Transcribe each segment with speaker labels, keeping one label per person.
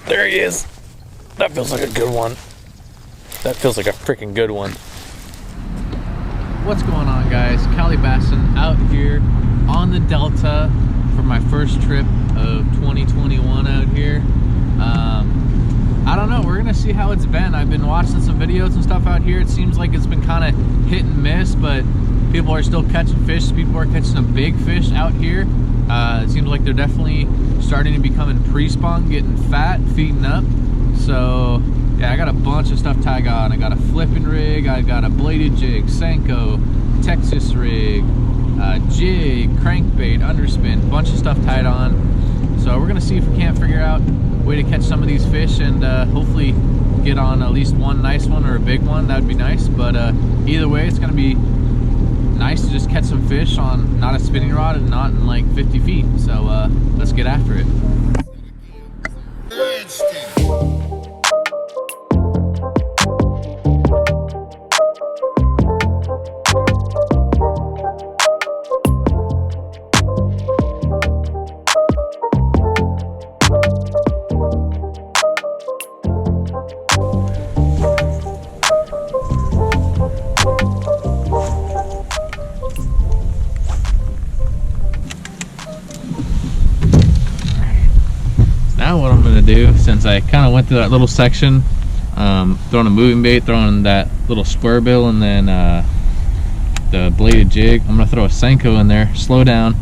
Speaker 1: There he is. That feels like a good one. That feels like a freaking good one. What's going on, guys? Calibassin out here on the Delta for my first trip of 2021 out here. I don't know, we're gonna see how it's been. I've been watching some videos and stuff out here. It seems like it's been kind of hit and miss, but people are still catching fish. People are catching some big fish out here. It seems like they're definitely starting to become in pre-spawn, getting fat, feeding up. So yeah, I got a bunch of stuff tied on. I got a flipping rig, I got a bladed jig, Senko, Texas rig, jig, crankbait, underspin, bunch of stuff tied on. So we're gonna see if we can't figure out a way to catch some of these fish and hopefully get on at least one nice one or a big one. That would be nice. But either way, it's gonna be nice to just catch some fish on not a spinning rod and not in like 50 feet. So let's get after it. Now what I'm going to do, since I kind of went through that little section, throwing a moving bait, throwing that little square bill, and then the bladed jig, I'm going to throw a Senko in there, slow down,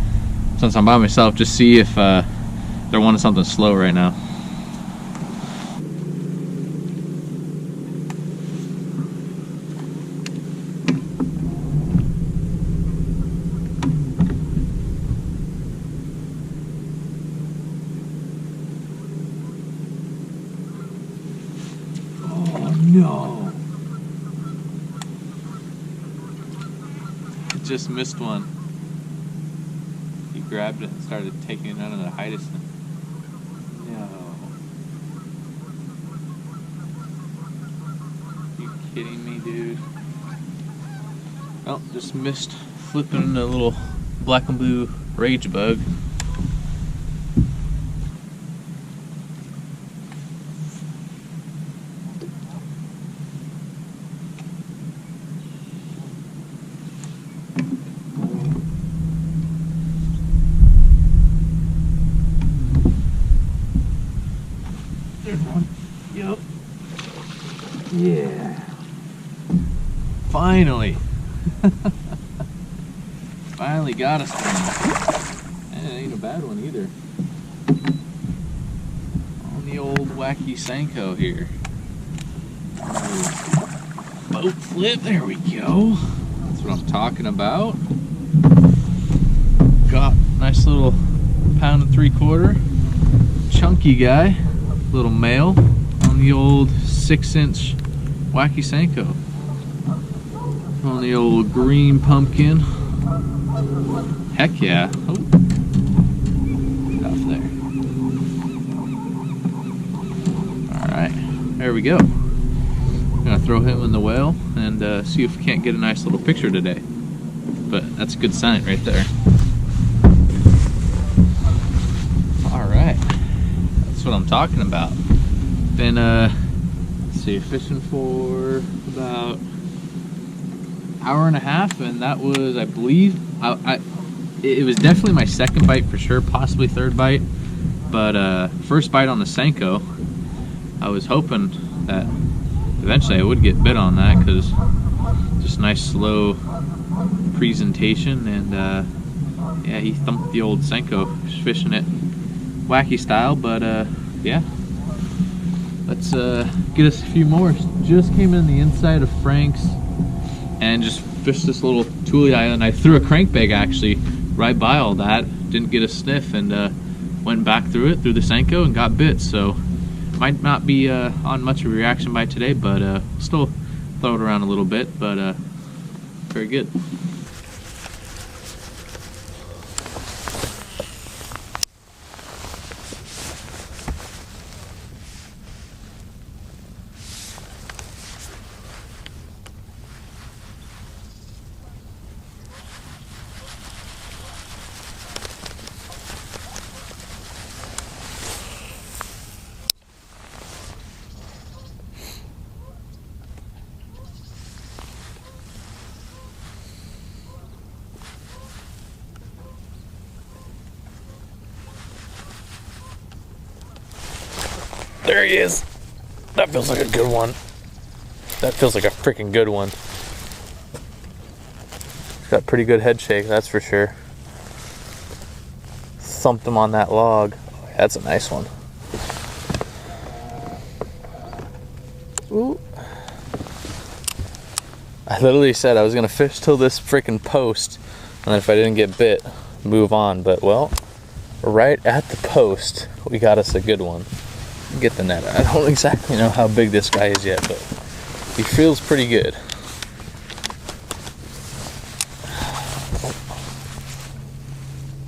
Speaker 1: since I'm by myself, just see if they're wanting something slow right now. No. It just missed one. He grabbed it and started taking it out of the hydrogen. No. You kidding me, dude? Oh, just missed flipping a little black and blue rage bug. There's one. Yep. Yeah. Finally. Finally got us one. And it ain't a bad one either. On the old wacky Senko here. Boat flip. There we go. That's what I'm talking about. Got a nice little 1 3/4 chunky guy. Little male on the old 6-inch wacky Senko. On the old Green Pumpkin. Heck yeah. Oh. Get off there. Alright, there we go. I'm gonna throw him in the well and see if we can't get a nice little picture today. But that's a good sign right there. Alright. That's what I'm talking about. Been let's see, fishing for about an hour and a half, and that was, I believe, it was definitely my second bite for sure, possibly third bite, but first bite on the Senko. I was hoping that eventually I would get bit on that, because just nice slow presentation, and yeah, he thumped the old Senko, fishing it wacky style. But yeah, let's get us a few more. Just came in the inside of Frank's and just fished this little tule island. I threw a crankbait actually right by all that, didn't get a sniff, and went back through it, through the Senko, and got bit. So might not be on much of a reaction bite today, but still throw it around a little bit, but very good. There he is. That feels like a good one. That feels like a freaking good one. Got a pretty good head shake, that's for sure. Thumped him on that log. That's a nice one. Ooh. I literally said I was gonna fish till this freaking post, and if I didn't get bit, move on. But well, right at the post, we got us a good one. Get the net. I don't exactly know how big this guy is yet, but he feels pretty good.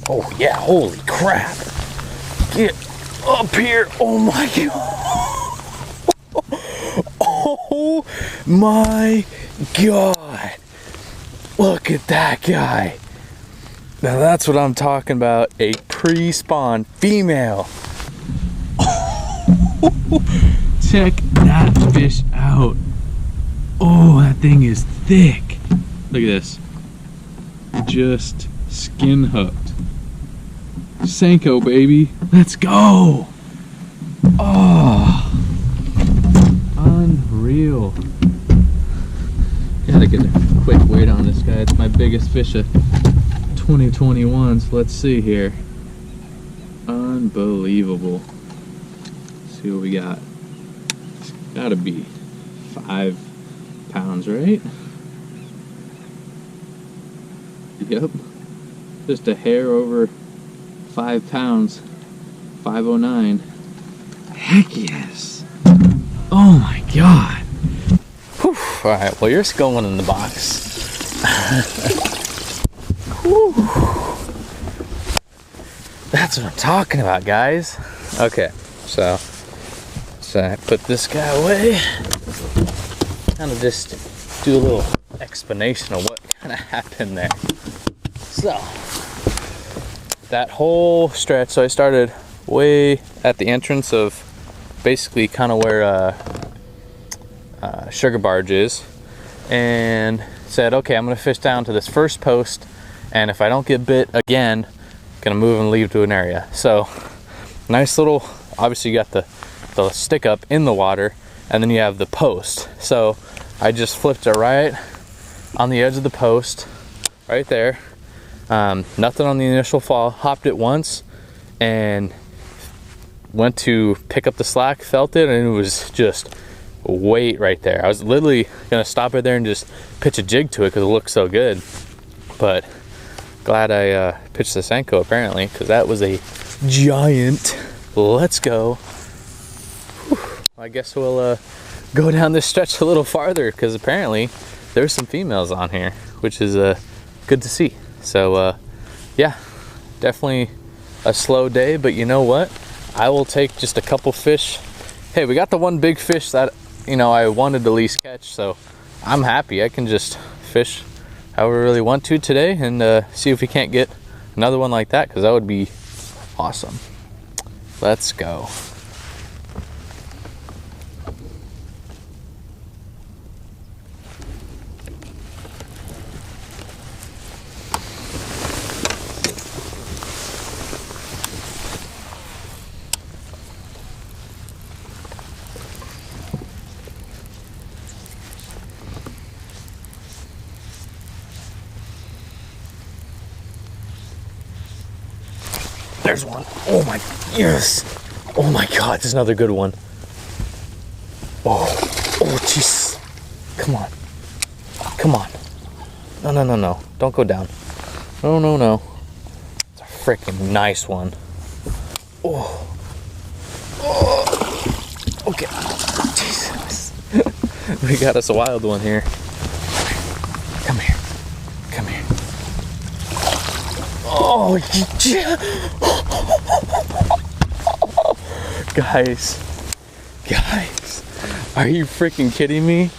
Speaker 1: Oh yeah, holy crap. Get up here. Oh my god. Oh my god. Look at that guy. Now that's what I'm talking about. A pre-spawn female. Check that fish out. Oh, that thing is thick. Look at this. Just skin hooked. Senko, baby. Let's go. Oh, unreal. Gotta get a quick weight on this guy. It's my biggest fish of 2021, so let's see here. Unbelievable. Let's see what we got. It's gotta be 5 pounds, right? Yep. Just a hair over 5 pounds. 509. Heck yes. Oh my god. Whew. Alright, well, you're going in the box. That's what I'm talking about, guys. Okay, so I put this guy away. Kind of just do a little explanation of what kind of happened there. So, that whole stretch, so I started way at the entrance of basically kind of where Sugar Barge is, and said, okay, I'm gonna fish down to this first post, and if I don't get bit again, I'm gonna move and leave to an area. So nice little, obviously you got the stick up in the water, and then you have the post. So I just flipped it right on the edge of the post right there. Nothing on the initial fall, hopped it once and went to pick up the slack, felt it, and it was just weight right there. I was literally gonna stop right there and just pitch a jig to it because it looked so good, but glad I pitched the Senko apparently, because that was a giant. Let's go. Whew. I guess we'll go down this stretch a little farther, because apparently there's some females on here, which is good to see. So yeah, definitely a slow day, but you know what, I will take just a couple fish. Hey, we got the one big fish that, you know, I wanted to at least catch, so I'm happy. I can just fish however I really want to today, and see if we can't get another one like that, because that would be awesome. Let's go. There's one. Oh my, yes. Oh my God, there's another good one. Oh, oh jeez. Come on. Come on. No, no, no, no. Don't go down. No, no, no. It's a freaking nice one. Oh. Oh. Okay. Jesus. We got us a wild one here. Come here. Come here. Oh, yeah. Guys, are you freaking kidding me?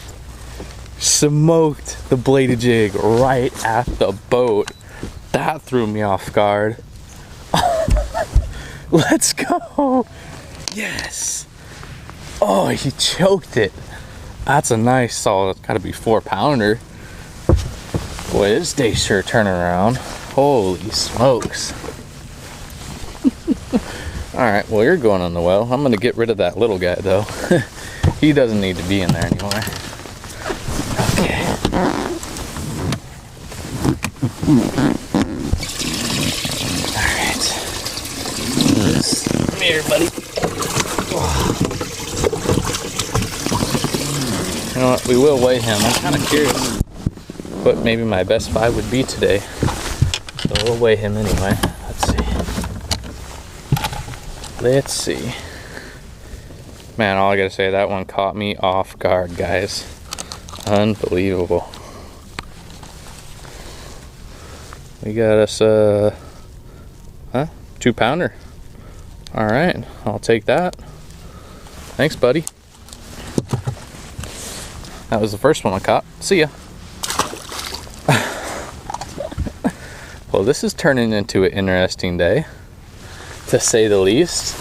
Speaker 1: Smoked the bladed jig right at the boat. That threw me off guard. Let's go. Yes. Oh, he choked it. That's a nice solid, gotta be 4-pounder. Boy, this day's sure turning around. Holy smokes. Alright, well, you're going on the well. I'm gonna get rid of that little guy though. He doesn't need to be in there anymore. Okay. Alright. Come here, buddy. You know what? We will weigh him. I'm kind of curious what maybe my best buy would be today. So we'll weigh him anyway. Let's see. Man, all I gotta say, that one caught me off guard, guys. Unbelievable. We got us 2-pounder. All right, I'll take that. Thanks, buddy. That was the first one I caught. See ya. Well, this is turning into an interesting day, to say the least.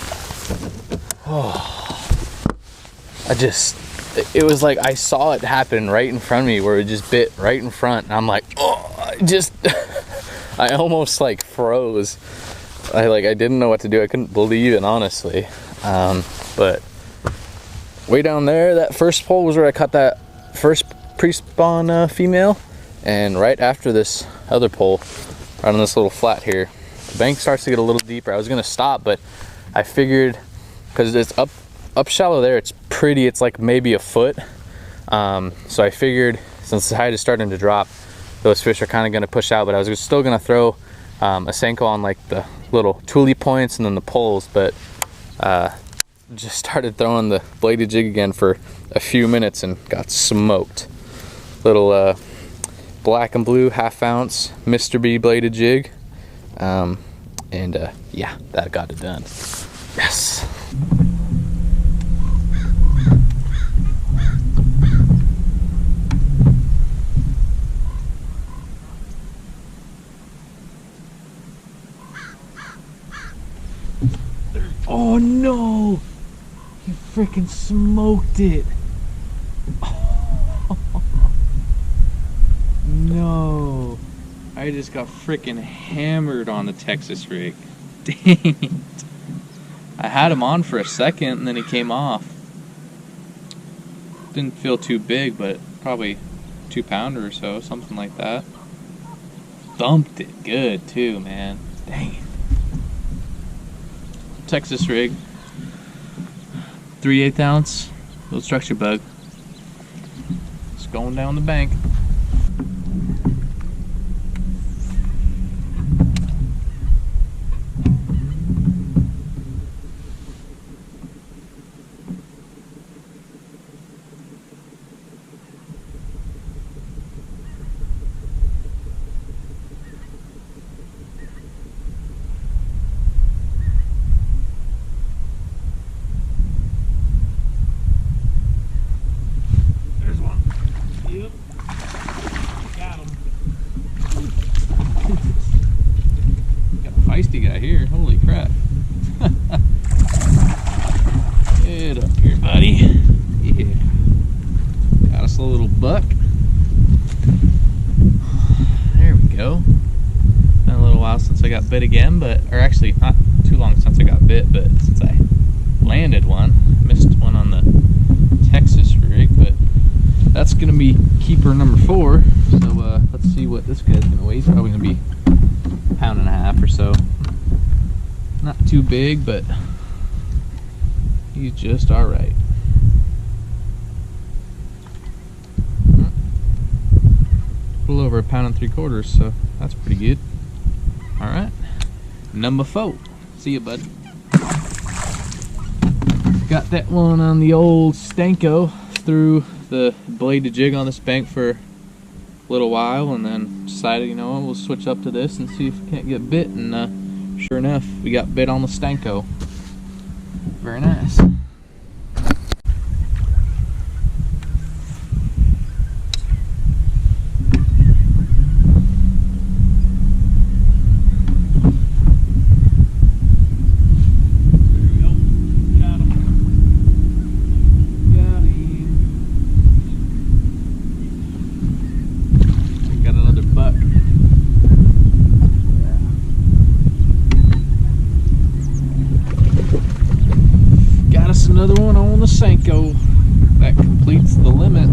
Speaker 1: Oh, it was like I saw it happen right in front of me, where it just bit right in front, and I'm like, oh, I almost like froze. I didn't know what to do. I couldn't believe it, honestly. But way down there, that first pole was where I caught that first pre-spawn female, and right after this other pole, right on this little flat here, the bank starts to get a little deeper. I was gonna stop, but I figured, because it's up shallow there, it's pretty, it's like maybe a foot. So I figured, since the tide is starting to drop, those fish are kind of gonna push out, but I was still gonna throw a Senko on like the little tuley points and then the poles, but just started throwing the bladed jig again for a few minutes and got smoked. Little black and blue 1/2 ounce Mr. B bladed jig. Yeah, that got it done. Yes. Oh no! You freaking smoked it! No! I just got freaking hammered on the Texas rig. Dang it! I had him on for a second and then he came off. Didn't feel too big, but probably 2-pounder or so, something like that. Thumped it good too, man. Dang it. Texas rig, 3/8 ounce, little structure bug. It's going down the bank. Feisty guy here, holy crap. Get up here, buddy. Yeah. Got us a little buck. There we go. Been a little while since I got bit again, or actually not too long since I got bit, but since I landed one. Missed one on the Texas rig, but that's gonna be keeper number 4. So let's see what this guy's gonna weigh. He's probably gonna be 1.5 pounds or so. Not too big, but he's just all right. A little over 1.75 pounds, so that's pretty good. All right, number 4. See you, bud. Got that one on the old Senko. Threw the bladed jig on this bank for a little while, and then decided, you know what, we'll switch up to this and see if we can't get bit. And sure enough, we got bit on the Senko. Very nice. another one on the Senko. That completes the limit.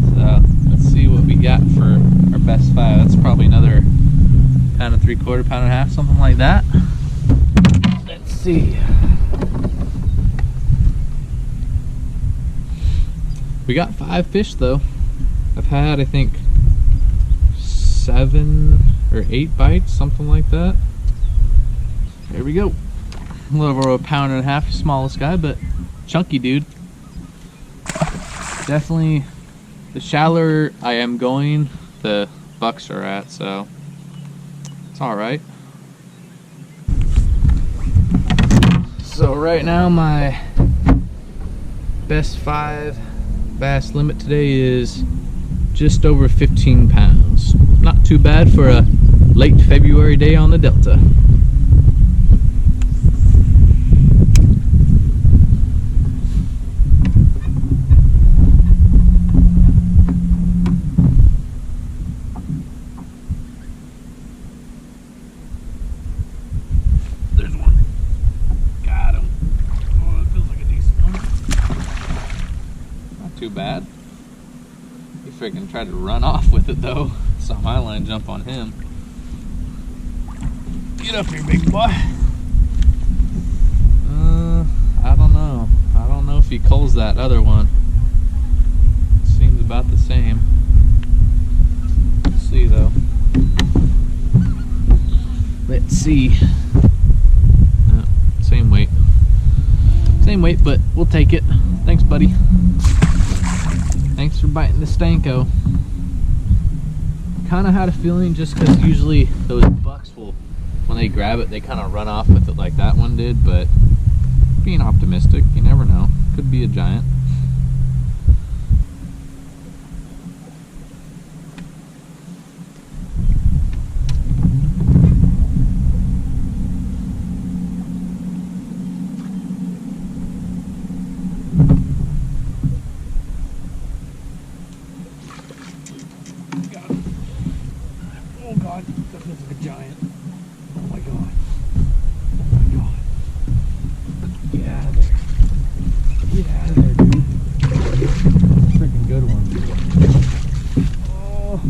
Speaker 1: So let's see what we got for our best 5. That's probably another pound and 3/4, pound and a half, something like that. Let's see. We got 5 fish though. I've had, I think, 7 or 8 bites, something like that. There we go. A little over a pound and a half, smallest guy, but chunky dude. Definitely, the shallower I am going, the bucks are at, so it's all right. So right now my best 5 bass limit today is just over 15 pounds. Not too bad for a late February day on the Delta. There's one. Got him. Oh, it feels like a decent one. Not too bad. He freaking tried to run off with it though. Saw my line jump on him. Get up here, big boy. I don't know. I don't know if he culls that other one. Seems about the same. Let's see though. Let's see. Same weight. Same weight, but we'll take it. Thanks, buddy. Thanks for biting the Senko. Kind of had a feeling, just because usually those bucks will, when they grab it, they kind of run off with it like that one did, but being optimistic, you never know. Could be a giant. Oh god, that feels like a giant. Oh my god. Oh my god. Get out of there. Get out of there, dude. Freaking good one. Oh.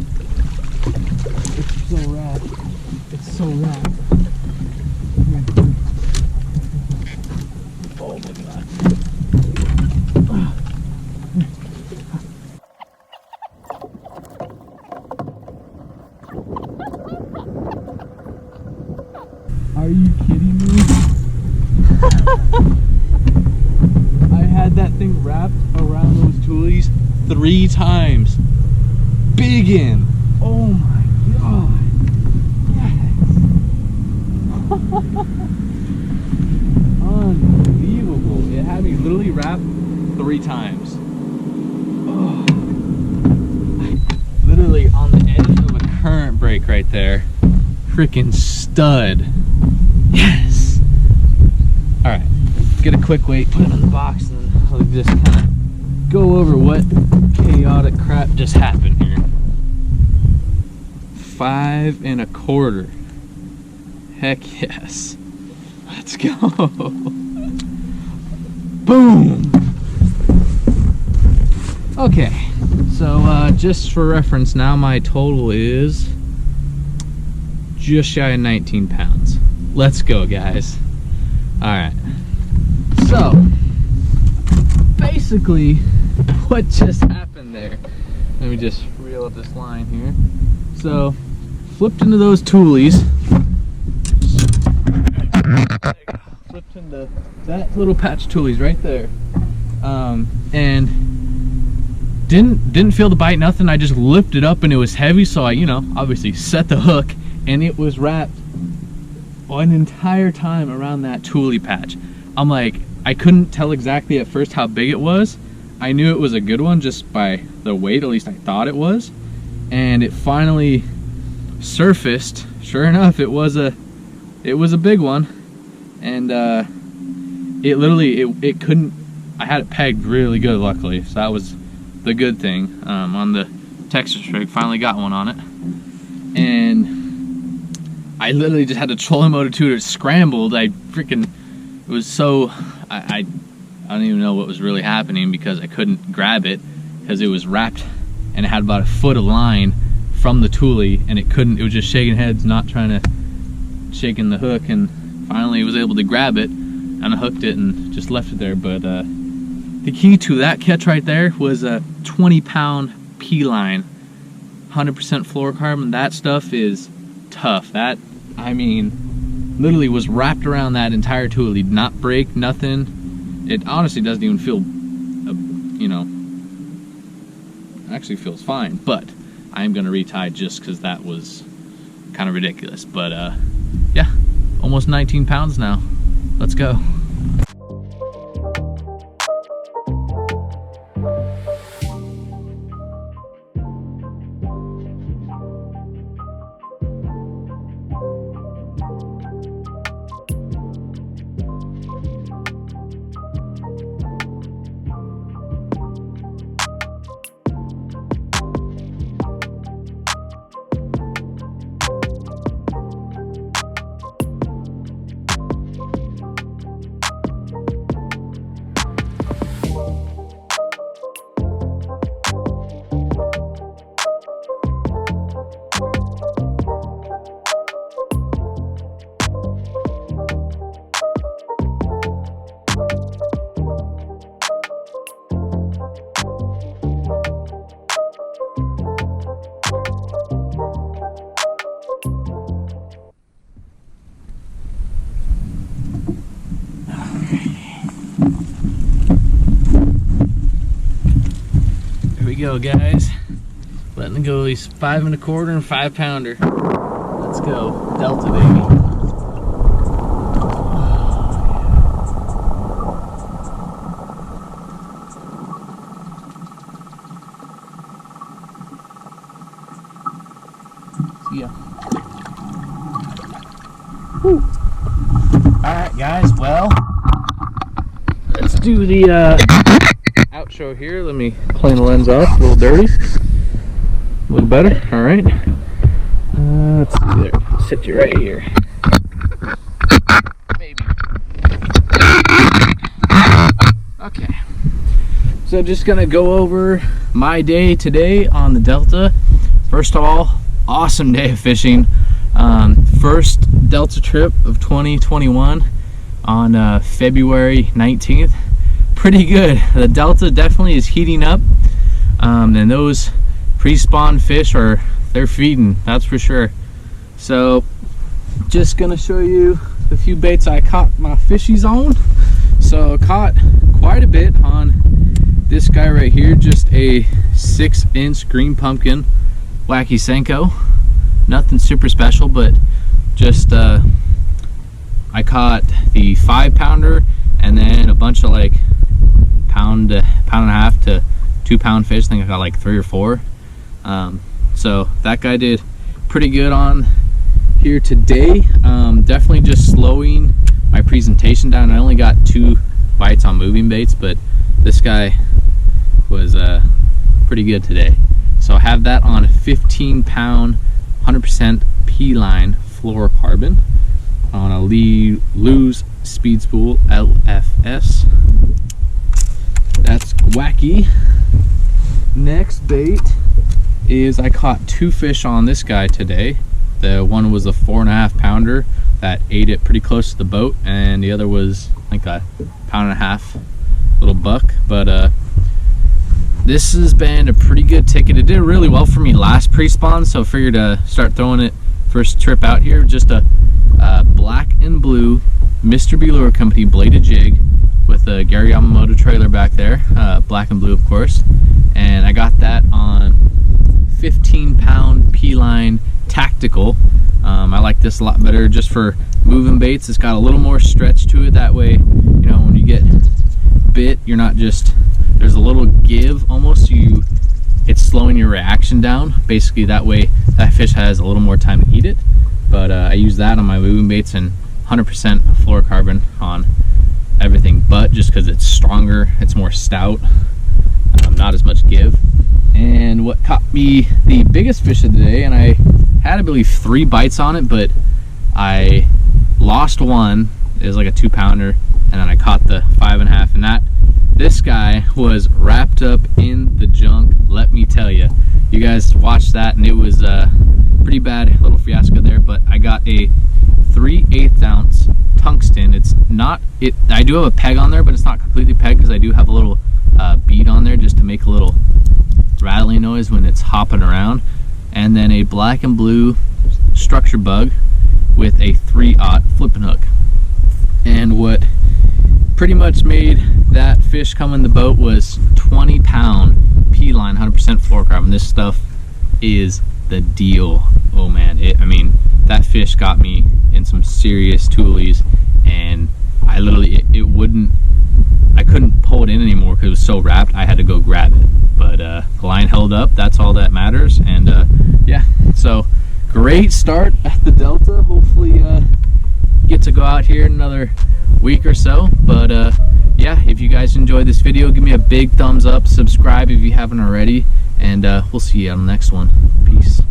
Speaker 1: It's so rad. It's so rad. Oh my god. Are you kidding me? I had that thing wrapped around those tules 3 times. Biggin! Oh my god! Yes! Unbelievable! It had me literally wrapped 3 times. Oh. Literally on the edge of a current break right there. Freaking stud. Yes! Alright, get a quick weight, put it in the box, and then I'll just kind of go over what chaotic crap just happened here. 5 1/4. Heck yes. Let's go. Boom! Okay, so just for reference now, my total is just shy of 19 pounds. Let's go, guys. Alright. So, basically, what just happened there? Let me just reel up this line here. So, flipped into those tules. Flipped into that little patch of tules right there. And didn't feel the bite, nothing. I just lifted up and it was heavy, so I, obviously set the hook, and it was wrapped an entire time around that tule patch. I'm like, I couldn't tell exactly at first how big it was. I knew it was a good one just by the weight, at least I thought it was. And it finally surfaced. Sure enough, it was a big one. And it literally, it couldn't, I had it pegged really good, luckily. So that was the good thing. On the Texas rig, finally got one on it. And I literally just had to trolling motor to it scrambled. It was so, I I don't even know what was really happening because I couldn't grab it because it was wrapped and it had about a foot of line from the tule, and it was just shaking heads, not shaking the hook, and finally was able to grab it and I hooked it and just left it there. But the key to that catch right there was a 20-pound P-line, 100% fluorocarbon. That stuff is tough. That, I mean, literally was wrapped around that entire tule. Did not break, nothing. It honestly doesn't even feel, you know, it actually feels fine, but I am gonna retie just because that was kind of ridiculous. But yeah, almost 19 pounds now. Let's go. Go, guys, letting go these 5 1/4 and 5 pounder. Let's go, Delta baby. See ya. Woo. All right, guys. Well, let's do the outro here. Let me clean the lens off. A little dirty. A little better. All right. Let's see there. Sit you right here. Maybe. Okay. So just gonna go over my day today on the Delta. First of all, awesome day of fishing. First Delta trip of 2021 on February 19th. Pretty good. The Delta definitely is heating up, and those pre-spawn fish they're feeding, that's for sure. So just gonna show you the few baits I caught my fishies on. So I caught quite a bit on this guy right here, just a 6-inch Green Pumpkin Wacky Senko. Nothing super special, but just I caught the 5 pounder and then a bunch of like pound and a half to 2 pound fish. I think I got like 3 or 4. So that guy did pretty good on here today. Definitely just slowing my presentation down. I only got 2 bites on moving baits, but this guy was pretty good today. So I have that on a 15-pound 100% P-line fluorocarbon on a Lew's Speed Spool LFS. That's wacky. Next bait is I caught 2 fish on this guy today. The one was a 4.5 pounder that ate it pretty close to the boat, and the other was like a 1.5 pound little buck. But this has been a pretty good ticket. It did really well for me last pre-spawn, so I figured to start throwing it first trip out here. Just a black and blue MrBlurecompany bladed jig with a Gary Yamamoto trailer back there, black and blue of course, and I got that on 15-pound P-line tactical. I like this a lot better just for moving baits. It's got a little more stretch to it, that way, you know, when you get bit, you're not just, there's a little give almost, it's slowing your reaction down basically. That way that fish has a little more time to eat it. But I use that on my moving baits, and 100% fluorocarbon on everything, but just because it's stronger, it's more stout, not as much give. And what caught me the biggest fish of the day, and I had I believe 3 bites on it, but I lost one. It was like a 2 pounder, and then I caught the 5.5, and that this guy was wrapped up in the junk. Let me tell you, you guys watched that, and it was a pretty bad little fiasco there. But I got a 3/8 ounce tungsten. It's not it. I do have a peg on there, but it's not completely pegged because I do have a little bead on there just to make a little rattling noise when it's hopping around. And then a black and blue structure bug with a 3/0 flipping hook. And what pretty much made that fish come in the boat was 20-pound P-line 100% fluoro carbon. This stuff is the deal. Oh man, I mean, that fish got me in some serious tules, and I literally, I couldn't pull it in anymore because it was so wrapped. I had to go grab it, but the line held up. That's all that matters. And yeah, so great start at the Delta. Hopefully get to go out here in another week or so. But yeah, if you guys enjoyed this video, give me a big thumbs up, subscribe if you haven't already, and we'll see you on the next one. Peace.